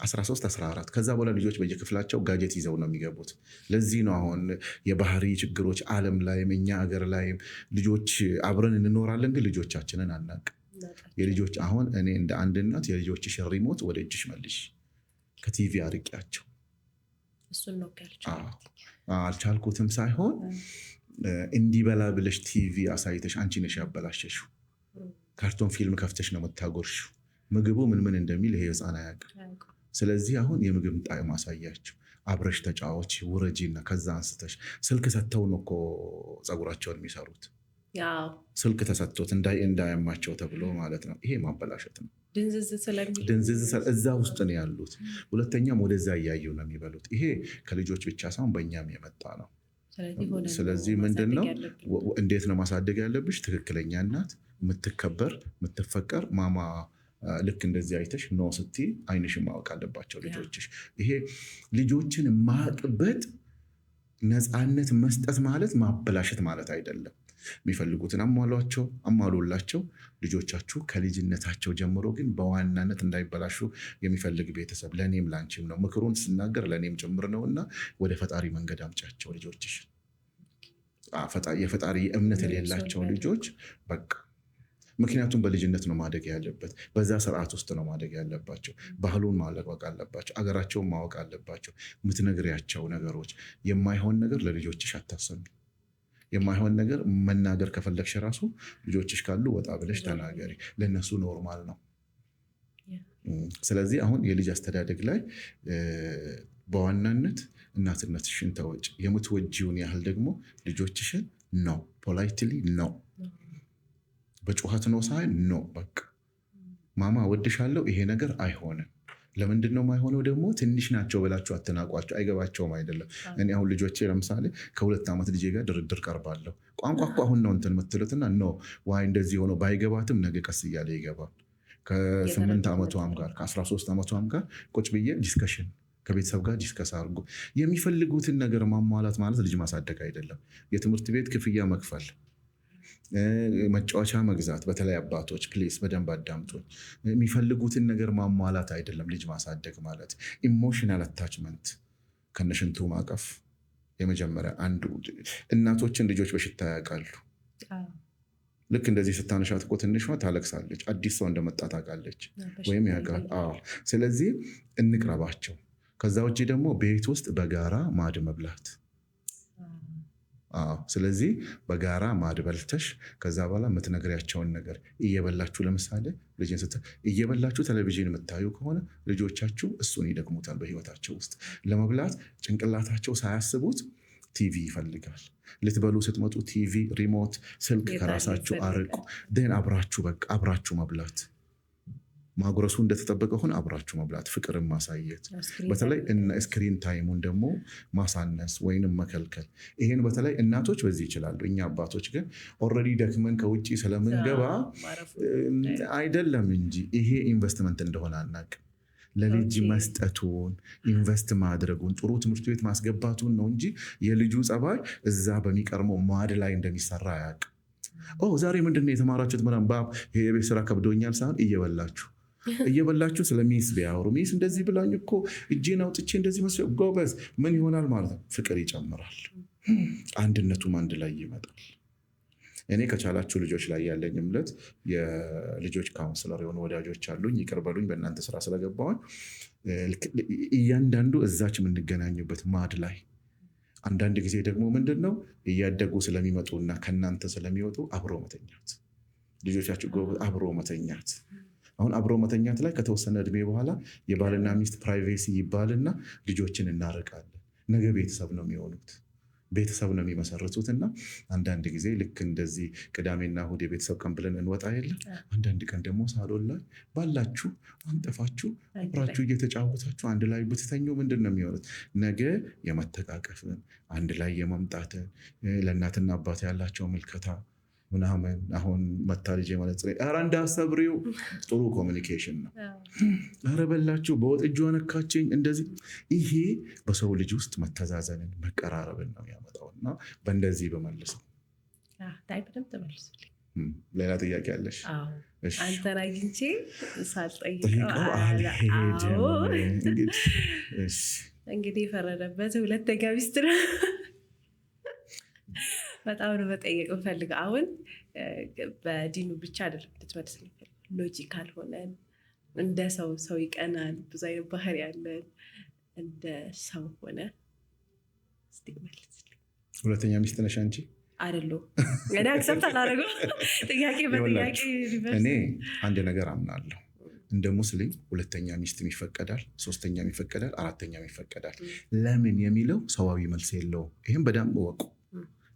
13፣ 14 ከዛ በኋላ ልጆች በየክፍላቸው ጋጀት ይዘው ነው የሚገቡት። ለዚህ ነው አሁን የባህሪ ችግሮች ዓለም ላይም እኛ ሀገር ላይም ልጆች አብረን እንኖራለን፣ ግን ልጆቻችንን አናቅ። የልጆች አሁን እኔ እንደ አንድ እናት የልጆችሽን ሪሞት ወደ እጅሽ መልሽ፣ ከቲቪ አርቂያቸው። አልቻልኩትም ሳይሆን እንዲበላ ብለሽ ቲቪ አሳይተሽ አንቺ ነሽ ያበላሸሽው። ካርቶን ፊልም ከፍተሽ ነው የምታጎርሽው። ምግቡ ምን እንደሚል ይሄ ህፃን አያውቅም። ስለዚህ አሁን የምግብ ጣዕም አሳያቸው። አብረሽ ተጫዎች ውረጂና ከዛ አንስተሽ ስልክ ሰጥተው ነው እኮ ፀጉራቸውን የሚሰሩት። ስልክ ተሰጥቶት እንዳያማቸው ተብሎ ማለት ነው። ይሄ ማበላሸት ነው። ድንዝዝ እዛ ውስጥ ነው ያሉት። ሁለተኛም ወደዛ እያዩ ነው የሚበሉት። ይሄ ከልጆች ብቻ ሳይሆን በእኛም የመጣ ነው። ስለዚህ ምንድን ነው እንዴት ነው ማሳደግ ያለብሽ? ትክክለኛ እናት፣ የምትከበር የምትፈቀር ማማ። ልክ እንደዚህ አይተሽ ኖ ስትይ አይንሽን ማወቅ አለባቸው ልጆችሽ። ይሄ ልጆችን ማቅበጥ ነፃነት መስጠት ማለት ማበላሸት ማለት አይደለም። የሚፈልጉትን አሟሉላቸው። ልጆቻችሁ ከልጅነታቸው ጀምሮ ግን በዋናነት እንዳይበላሹ የሚፈልግ ቤተሰብ ለእኔም ላንቺም ነው። ምክሩን ስናገር ለእኔም ጭምር ነው። እና ወደ ፈጣሪ መንገድ አምጫቸው ልጆችሽ። የፈጣሪ እምነት የሌላቸው ልጆች በቃ ምክንያቱም በልጅነት ነው ማደግ ያለበት። በዛ ስርዓት ውስጥ ነው ማደግ ያለባቸው። ባህሉን ማወቅ አለባቸው። አገራቸውን ማወቅ አለባቸው። የምትነግሪያቸው ነገሮች የማይሆን ነገር ለልጆችሽ አታሰሚ። የማይሆን ነገር መናገር ከፈለግሽ ራሱ ልጆችሽ ካሉ ወጣ ብለሽ ተናገሪ። ለእነሱ ኖርማል ነው። ስለዚህ አሁን የልጅ አስተዳደግ ላይ በዋናነት እናትነትሽን ተወጭ። የምትወጂውን ያህል ደግሞ ልጆችሽን ፖላይትሊ በጩኸት ነው ሳይሆን በቃ ማማ ወድሻለሁ፣ ይሄ ነገር አይሆንም። ለምንድን ነው የማይሆነው? ደግሞ ትንሽ ናቸው ብላችሁ አትናቋቸው፣ አይገባቸውም አይደለም። እኔ አሁን ልጆቼ ለምሳሌ ከ2 ዓመት ልጄ ጋር ድርድር ቀርባለሁ። ቋንቋ እኮ አሁን ነው እንትን የምትሉትና ኖ ዋይ እንደዚህ ሆኖ ባይገባትም ነገ ቀስ እያለ ይገባል። ከ8 ዓመቷም ጋር ከ13 ዓመቷም ጋር ቁጭ ብዬ ዲስከሽን ከቤተሰብ ጋር ዲስከስ አድርጎ የሚፈልጉትን ነገር ማሟላት ማለት ልጅ ማሳደግ አይደለም። የትምህርት ቤት ክፍያ መክፈል፣ መጫወቻ መግዛት፣ በተለይ አባቶች ፕሌስ በደንብ አዳምጡኝ። የሚፈልጉትን ነገር ማሟላት አይደለም ልጅ ማሳደግ ማለት። ኢሞሽናል አታችመንት ከነሽንቱ ማቀፍ የመጀመሪያ አንዱ። እናቶችን ልጆች በሽታ ያውቃሉ። ልክ እንደዚህ ስታነሻት እኮ ትንሿ ታለቅሳለች፣ አዲስ ሰው እንደመጣ ታውቃለች ወይም ያውቃል። ስለዚህ እንቅረባቸው። ከዛ ውጭ ደግሞ ቤት ውስጥ በጋራ ማዕድ መብላት። ስለዚህ በጋራ ማዕድ በልተሽ ከዛ በኋላ የምትነግሪያቸውን ነገር እየበላችሁ፣ ለምሳሌ ልጅን እየበላችሁ ቴሌቪዥን የምታዩ ከሆነ ልጆቻችሁ እሱን ይደግሙታል በህይወታቸው ውስጥ። ለመብላት ጭንቅላታቸው ሳያስቡት ቲቪ ይፈልጋል። ልትበሉ ስትመጡ ቲቪ፣ ሪሞት፣ ስልክ ከራሳችሁ አርቁ። ደን አብራችሁ መብላት። ማጉረሱ እንደተጠበቀ ሆነ አብራችሁ መብላት፣ ፍቅርን ማሳየት። በተለይ ስክሪን ታይሙን ደግሞ ማሳነስ ወይንም መከልከል። ይሄን በተለይ እናቶች በዚህ ይችላሉ። እኛ አባቶች ግን ኦልሬዲ ደክመን ከውጭ ስለምንገባ አይደለም እንጂ ይሄ ኢንቨስትመንት እንደሆነ አናውቅም። ለልጅ መስጠቱን ኢንቨስት ማድረጉን ጥሩ ትምህርት ቤት ማስገባቱን ነው እንጂ የልጁ ጸባይ እዛ በሚቀርመው ማዕድ ላይ እንደሚሰራ አያውቅም። ዛሬ ምንድነው የተማራችሁት? የቤት ስራ ከብዶኛል ሳይሆን እየበላችሁ ስለ ሚስ ቢያወሩ፣ ሚስ እንደዚህ ብላኝ እኮ እጄን አውጥቼ እንደዚህ መስሎ ጎበዝ፣ ምን ይሆናል ማለት ነው? ፍቅር ይጨምራል፣ አንድነቱም አንድ ላይ ይመጣል። እኔ ከቻላችሁ ልጆች ላይ ያለኝ እምነት የልጆች ካውንስለር የሆኑ ወዳጆች አሉኝ። ይቅር በሉኝ በእናንተ ስራ ስለገባሁኝ። እያንዳንዱ እዛች የምንገናኙበት ማዕድ ላይ አንዳንድ ጊዜ ደግሞ ምንድን ነው እያደጉ ስለሚመጡና ከእናንተ ስለሚወጡ አብሮ መተኛት፣ ልጆቻችሁ አብሮ መተኛት። አሁን አብሮ መተኛት ላይ ከተወሰነ እድሜ በኋላ የባልና ሚስት ፕራይቬሲ ይባልና ልጆችን እናርቃለን። ነገ ቤተሰብ ነው የሚሆኑት፣ ቤተሰብ ነው የሚመሰርቱት። እና አንዳንድ ጊዜ ልክ እንደዚህ ቅዳሜና እሑድ የቤተሰብ ቀን ብለን እንወጣ የለም፣ አንዳንድ ቀን ደግሞ ሳሎን ላይ ባላችሁ አንጠፋችሁ አብራችሁ እየተጫወታችሁ አንድ ላይ ብትተኙ ምንድን ነው የሚሆኑት? ነገ የመተቃቀፍን አንድ ላይ የመምጣትን ለእናትና አባት ያላቸው ምልከታ ምናምን። አሁን መታ ልጅ መነጽ ኧረ እንዳሰብሪው ጥሩ ኮሚኒኬሽን ነው። ኧረ በላችሁ በወጥ እጇ ነካችኝ እንደዚህ። ይሄ በሰው ልጅ ውስጥ መተዛዘንን መቀራረብን ነው ያመጣውና በእንደዚህ በመልሰው። ሌላ ጥያቄ አለሽ? አንተን አግኝቼ ሳልጠይቀው አልሄድም። እንግዲህ የፈረደበት ሁለተኛ ሚስት ነው። በጣም ነው መጠየቅ የምፈልገው። አሁን በዲኑ ብቻ አይደለም ልትመልስ ሎጂካል ሆነን እንደ ሰው ይቀናል፣ ብዙ አይነት ባህሪ ያለን እንደ ሰው ሆነ እስቲ መልስልኝ። ሁለተኛ ሚስት ነሽ አንቺ? አይደለሁም። እኔ አክሰፕት አላደረገው ጥያቄ በጥያቄ እኔ አንድ ነገር አምናለሁ። እንደ ሙስሊም ሁለተኛ ሚስትም ይፈቀዳል፣ ሶስተኛም ይፈቀዳል፣ አራተኛም ይፈቀዳል። ለምን የሚለው ሰዋዊ መልስ የለውም። ይህም በደንብ እወቁ።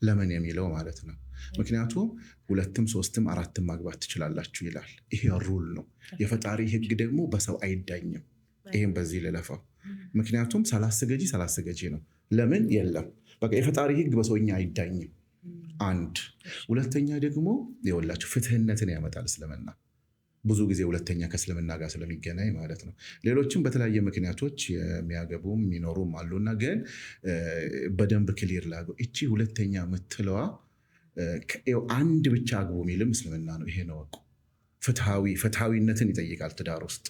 ለምን የሚለው ማለት ነው። ምክንያቱም 2ም 3ም 4ም ማግባት ትችላላችሁ ይላል። ይሄ ሩል ነው። የፈጣሪ ህግ ደግሞ በሰው አይዳኝም። ይህም በዚህ ልለፋው። ምክንያቱም 30 ገጂ ነው። ለምን የለም በቃ የፈጣሪ ህግ በሰውኛ አይዳኝም። አንድ ሁለተኛ ደግሞ የወላችሁ ፍትህነትን ያመጣል እስልምና። ብዙ ጊዜ ሁለተኛ ከእስልምና ጋር ስለሚገናኝ ማለት ነው። ሌሎችም በተለያየ ምክንያቶች የሚያገቡም የሚኖሩም አሉና ግን በደንብ ክሊር ላገው እቺ ሁለተኛ የምትለዋ አንድ ብቻ አግቡ የሚልም እስልምና ነው። ይሄ ነው እኮ ፍትሃዊነትን ይጠይቃል ትዳር ውስጥ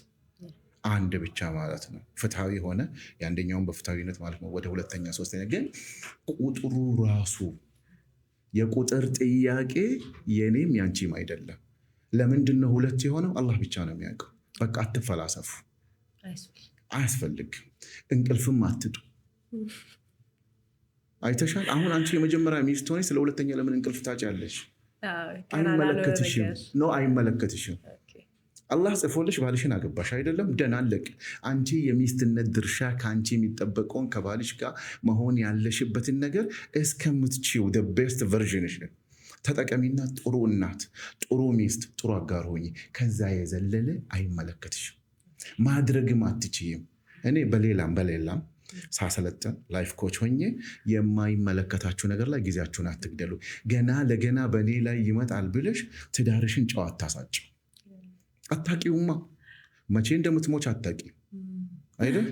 አንድ ብቻ ማለት ነው። ፍትሃዊ ሆነ የአንደኛውን በፍትሃዊነት ማለት ነው ወደ ሁለተኛ ሶስተኛ። ግን ቁጥሩ ራሱ የቁጥር ጥያቄ የኔም ያንቺም አይደለም። ለምንድን ነው 2 የሆነው? አላህ ብቻ ነው የሚያውቀው። በቃ አትፈላሰፉ፣ አያስፈልግም። እንቅልፍም አትጡ። አይተሻል። አሁን አንቺ የመጀመሪያ ሚስት ሆነሽ ስለ ሁለተኛ ለምን እንቅልፍ ታጫለሽ? አይመለከትሽም። አላህ ጽፎልሽ ባልሽን አገባሽ አይደለም? ደህና አለቅ። አንቺ የሚስትነት ድርሻ ከአንቺ የሚጠበቀውን ከባልሽ ጋር መሆን ያለሽበትን ነገር እስከምትችይው the best versionሽ ነው። ተጠቀሚና ጥሩ እናት፣ ጥሩ ሚስት፣ ጥሩ አጋር ሆኚ። ከዛ የዘለለ አይመለከትሽም፣ ማድረግም አትችይም። እኔ በሌላም ሳሰለጥን ላይፍ ኮች ሆኜ የማይመለከታችሁ ነገር ላይ ጊዜያችሁን አትግደሉ። ገና ለገና በእኔ ላይ ይመጣል ብለሽ ትዳርሽን ጨዋ አታሳጭው። አታቂውማ መቼ እንደምትሞች አታቂም አይደል?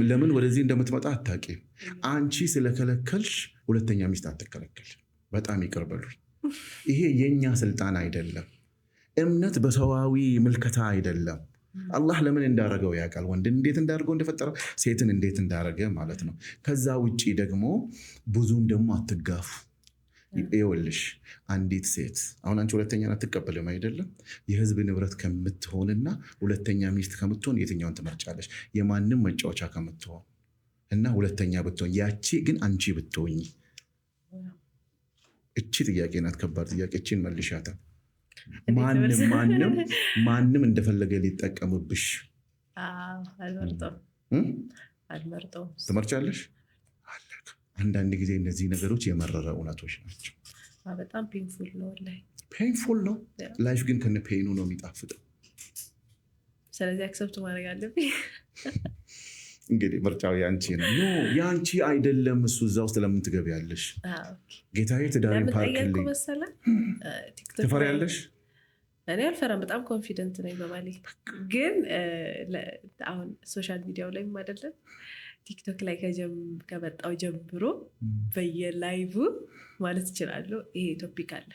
ለምን ወደዚህ እንደምትመጣ አታቂም። አንቺ ስለከለከልሽ ሁለተኛ ሚስት አትከለከል። በጣም ይቅር በሉኝ። ይሄ የኛ ስልጣን አይደለም። እምነት በሰዋዊ ምልከታ አይደለም። አላህ ለምን እንዳረገው ያውቃል። ወንድን እንዴት እንዳደርገው እንደፈጠረው፣ ሴትን እንዴት እንዳረገ ማለት ነው። ከዛ ውጪ ደግሞ ብዙም ደግሞ አትጋፉ። ይኸውልሽ አንዲት ሴት አሁን አንቺ ሁለተኛ አትቀበልም አይደለም? የህዝብ ንብረት ከምትሆንና ሁለተኛ ሚስት ከምትሆን የትኛውን ትመርጫለሽ? የማንም መጫወቻ ከምትሆን እና ሁለተኛ ብትሆን፣ ያቺ ግን አንቺ ብትሆኝ። እቺ ጥያቄ ናት፣ ከባድ ጥያቄ። እቺን መልሻታል። ማንም እንደፈለገ ሊጠቀምብሽ ትመርጫለሽ? አንዳንድ ጊዜ እነዚህ ነገሮች የመረረ እውነቶች ናቸው። በጣም ፔንፉል ነው። ላይፍ ግን ከነ ፔኑ ነው የሚጣፍጠው። ስለዚህ አክሰፕት ማድረግ አለብኝ። እንግዲህ ምርጫው ያንቺ ነው። ያንቺ አይደለም እሱ። እዛ ውስጥ ለምን ትገቢያለሽ? ጌታዬ ትዳሬን ፓርክልኝ። ትፈሪያለሽ? እኔ አልፈራም። በጣም ኮንፊደንት ነኝ በባሌ። ግን አሁን ሶሻል ሚዲያው ላይ አይደለም ቲክቶክ ላይ ከመጣው ጀምሮ በየላይቭ ማለት ይችላሉ ይሄ ቶፒክ አለ።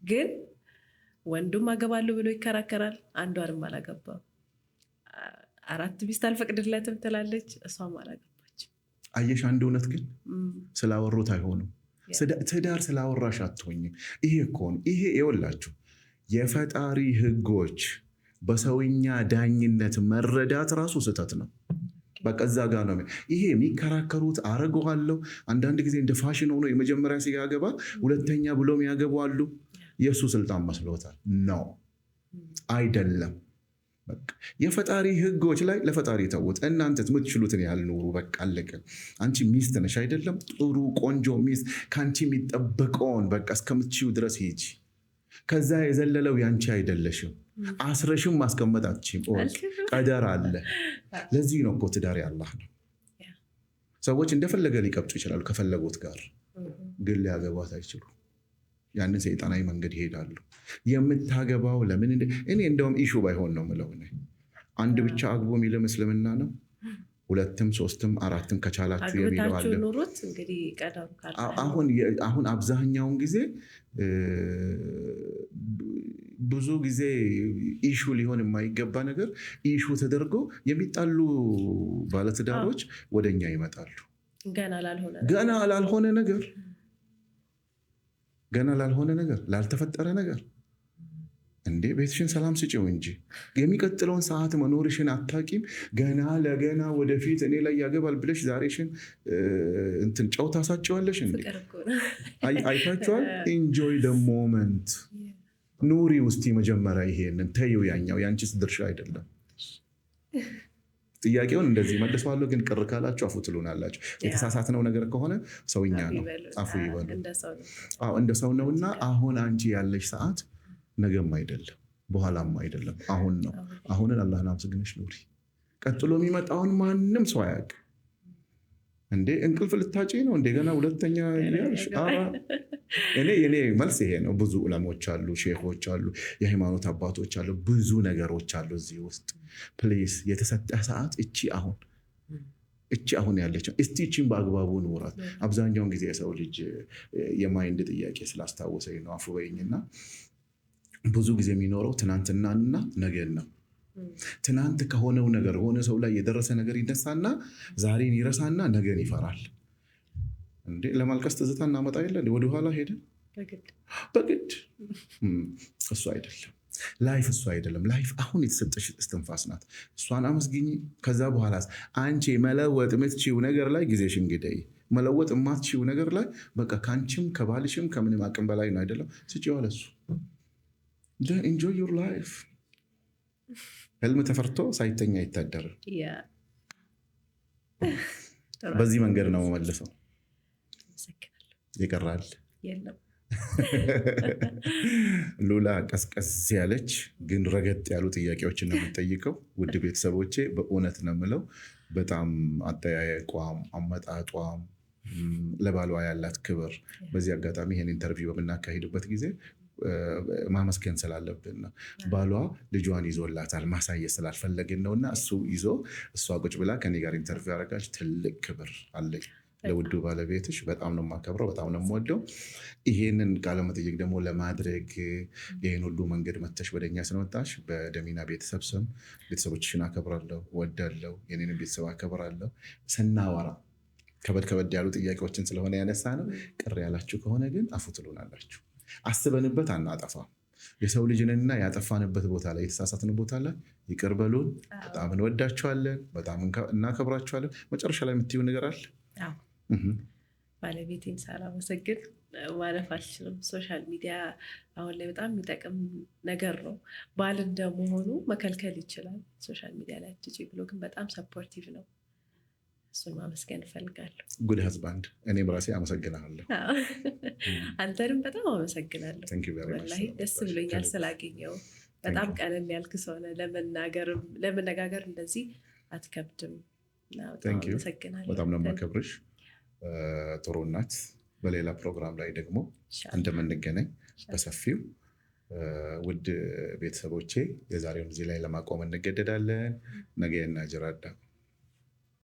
ግን ወንዱም አገባለሁ ብሎ ይከራከራል። አንዷንም አላገባም። 4 ሚስት አልፈቅድለትም ትላለች፣ እሷም አላገባች። አየሽ፣ አንድ እውነት ግን ስላወሩት አይሆንም። ትዳር ስላወራሽ አትሆኝም። ይሄ እኮ ነው። ይሄ ይኸውላችሁ የፈጣሪ ህጎች በሰውኛ ዳኝነት መረዳት ራሱ ስህተት ነው። በቃ እዛ ጋ ነው ይሄ የሚከራከሩት። አረገዋለሁ አንዳንድ ጊዜ እንደ ፋሽን ሆኖ የመጀመሪያ ሲያገባ ሁለተኛ ብሎም ያገባሉ። የእሱ ስልጣን መስሎታል ነው። አይደለም። የፈጣሪ ህጎች ላይ ለፈጣሪ ተውት። እናንተ የምትችሉትን ያህል ኑሩ። በቃ አለቀ። አንቺ ሚስት ነሽ አይደለም? ጥሩ ቆንጆ ሚስት ከአንቺ የሚጠበቀውን በቃ እስከምትችይው ድረስ ሂጂ። ከዛ የዘለለው ያንቺ አይደለሽም። አስረሽም ማስቀመጥ አትችይም። ቀደር አለ። ለዚህ ነው እኮ ትዳር ያላህ ነው። ሰዎች እንደፈለገ ሊቀብጡ ይችላሉ ከፈለጉት ጋር፣ ግን ሊያገባት አይችሉ። ያንን ሰይጣናዊ መንገድ ይሄዳሉ። የምታገባው ለምን? እኔ እንደውም ኢሹ ባይሆን ነው ምለው። አንድ ብቻ አግቦ የሚልም እስልምና ነው። 2ም 3ም 4ም ከቻላችሁ የሚለው አለ። አሁን አብዛኛውን ጊዜ ብዙ ጊዜ ኢሹ ሊሆን የማይገባ ነገር ኢሹ ተደርጎ የሚጣሉ ባለትዳሮች ወደኛ ይመጣሉ። ገና ላልሆነ ነገር ላልተፈጠረ ነገር። እንዴ ቤትሽን ሰላም ስጪው እንጂ የሚቀጥለውን ሰዓት መኖርሽን አታቂም። ገና ለገና ወደፊት እኔ ላይ ያገባል ብለሽ ዛሬሽን እንትን ጨው ታሳጭዋለሽ። እንዴ አይታችኋል? ኢንጆይ ደ ሞመንት ኑሪ ውስጥ መጀመሪያ ይሄንን ተይው። ያኛው ያንቺስ ድርሻ አይደለም። ጥያቄውን እንደዚህ መልሰዋለሁ፣ ግን ቅር ካላችሁ አፉ ትሉናላችሁ። የተሳሳትነው ነገር ከሆነ ሰውኛ ነው፣ አፉ ይበሉ። እንደ ሰው ነውና አሁን አንቺ ያለሽ ሰዓት ነገም አይደለም፣ በኋላም አይደለም፣ አሁን ነው። አሁንን አላህን አመስግነሽ ኑሪ። ቀጥሎ የሚመጣውን ማንም ሰው አያውቅም። እንዴ እንቅልፍ ልታጪ ነው እንደገና ሁለተኛ ያልሽ? የኔ መልስ ይሄ ነው። ብዙ ዑለሞች አሉ፣ ሼኾች አሉ፣ የሃይማኖት አባቶች አሉ፣ ብዙ ነገሮች አሉ እዚህ ውስጥ። ፕሊዝ የተሰጠ ሰዓት እቺ አሁን ያለች እስቲ እቺን በአግባቡ ኑራት። አብዛኛውን ጊዜ የሰው ልጅ የማይንድ ጥያቄ ስላስታወሰኝ ነው፣ አፉ በይኝና ብዙ ጊዜ የሚኖረው ትናንትናንና ነገን ነው። ትናንት ከሆነው ነገር ሆነ ሰው ላይ የደረሰ ነገር ይነሳና ዛሬን ይረሳና ነገን ይፈራል። እንዴ ለማልቀስ ትዝታ እናመጣ የለ ወደኋላ ሄደን በግድ እሱ አይደለም ላይፍ። እሱ አይደለም ላይፍ። አሁን የተሰጠሽ እስትንፋስ ናት። እሷን አመስግኝ። ከዛ በኋላ አንቺ መለወጥ የምትችይው ነገር ላይ ጊዜሽን ግደይ። መለወጥ የማትችይው ነገር ላይ በቃ ከአንቺም ከባልሽም ከምንም አቅም በላይ ነው አይደለም? ስጪው ለሱ። ኢንጆይ ዩር ላይፍ። ህልም ተፈርቶ ሳይተኛ አይታደርም። በዚህ መንገድ ነው መልሰው። ይቀራል ሉላ ቀዝቀዝ ያለች ግን ረገጥ ያሉ ጥያቄዎችን ነው የምጠይቀው። ውድ ቤተሰቦቼ በእውነት ነው የምለው በጣም አጠያየቋም አመጣጧም ለባሏ ያላት ክብር በዚህ አጋጣሚ ይህን ኢንተርቪው በምናካሂድበት ጊዜ ማመስገን ስላለብን ነው። ባሏ ልጇን ይዞላታል ማሳየት ስላልፈለግን ነው እና እሱ ይዞ እሷ ቁጭ ብላ ከኔ ጋር ኢንተርቪው ያደረጋች ትልቅ ክብር አለኝ ለውዱ ባለቤትሽ። በጣም ነው የማከብረው፣ በጣም ነው የምወደው። ይሄንን ቃለመጠይቅ ደግሞ ለማድረግ ይህን ሁሉ መንገድ መተሽ ወደኛ ስለመጣሽ በደሚና ቤተሰብ ስም ቤተሰቦችሽን አከብራለሁ፣ ወዳለሁ፣ የኔንም ቤተሰብ አከብራለሁ። ስናወራ ከበድ ያሉ ጥያቄዎችን ስለሆነ ያነሳ ነው። ቅር ያላችሁ ከሆነ ግን አፉ ትሉናላችሁ። አስበንበት አናጠፋም። የሰው ልጅንና ያጠፋንበት ቦታ ላይ የተሳሳትን ቦታ ላይ ይቅር በሉን። በጣም እንወዳችኋለን፣ በጣም እናከብራችኋለን። መጨረሻ ላይ የምትይው ነገር አለ? ባለቤቴን ሳላመሰግን ማለፍ አልችልም። ሶሻል ሚዲያ አሁን ላይ በጣም የሚጠቅም ነገር ነው። ባል እንደመሆኑ መከልከል ይችላል። ሶሻል ሚዲያ ላይ አትጪ ብሎ ግን በጣም ሰፖርቲቭ ነው። እሱን ማመስገን እፈልጋለሁ። ጉድ ሀዝባንድ። እኔም ራሴ አመሰግናለሁ። አንተንም በጣም አመሰግናለሁ። ወላሂ ደስ ብሎኛል ስላገኘው። በጣም ቀለል ያልክ ሰው ነህ። ለመነጋገር እንደዚህ አትከብድም። አመሰግናለሁ። በጣም ነው የማከብርሽ። ጥሩ እናት። በሌላ ፕሮግራም ላይ ደግሞ እንደምንገናኝ በሰፊው ውድ ቤተሰቦቼ የዛሬውን እዚህ ላይ ለማቆም እንገደዳለን። ነገ እና ጅራዳ